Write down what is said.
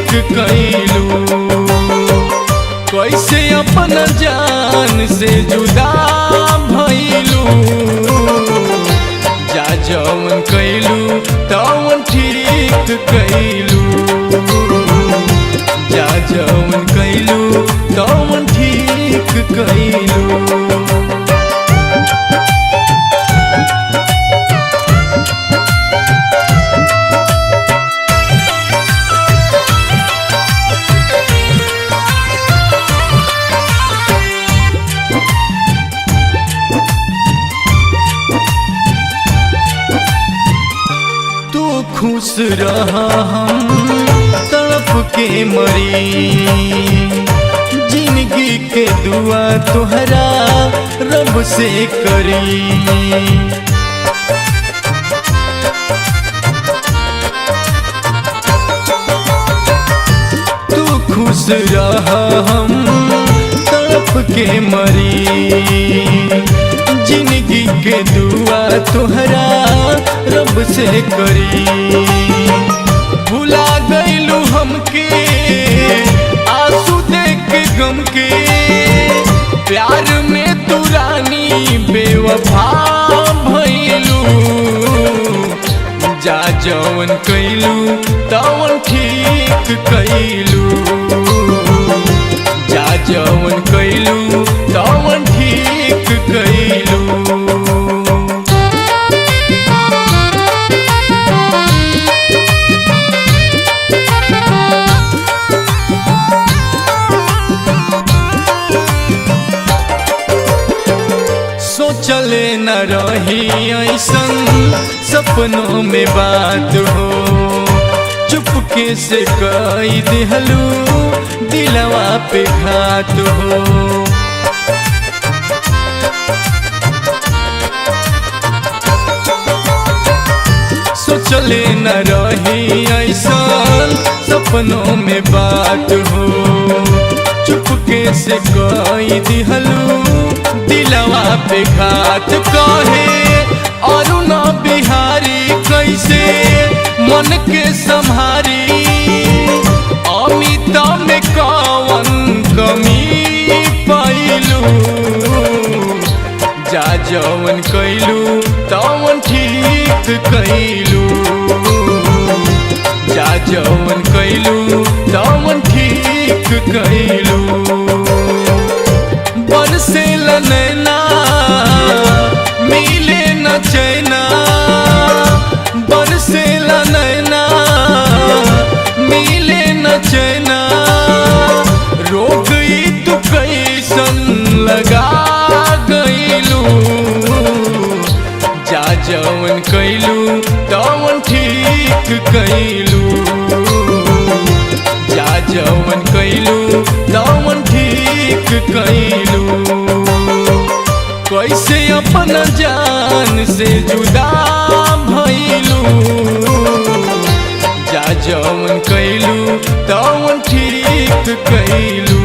ठीक कैलू। कैसे अपन जान से जुदा भइलू, जा जवन कैलू तवन ठीक कैलू, जा जवन कैलू तवन ठीक कैलू। खुश रहा हम तड़प के मरी, जिंदगी के दुआ तुहरा रब से करी। तू खुश रहा हम तड़प के मरी, जिंदगी के दुआ तुहरा रब से करी। भुला गईलू हमके आंसू देख गम के, प्यार में तू रानी बेवफा भइलू। जा जवन कैलू तवन ठीक कैलू, जा जवन कैलू तवन ठीक कैलू। चले न रही ऐसन सपनों में बात हो, चुपके से कई दिहलू दिलवा पे घात हो। सोचले न रही ऐसन सपनों में बात हो, चुपके से कई दिहलू दिलवा पे घात। कहे अरुण बिहारी कैसे मन के संहारी, अमिता में कवन कमी पाइलू। जा जवन कैलू तवन ठीक कैलू, जा जवन कैलू तवन ठीक कैलू। बरसे नैना मिले न चैना, बरसे नैना मिले न चैना। रोग तू कैसन लगा गईलू, जा जवन कैलू तवन ठीक कैलू, जा जवन कैलू तवन ठीक कैलू। कैसे अपन जान से जुदा भइलू, जा जवन कैलू तवन ठीक कैलू।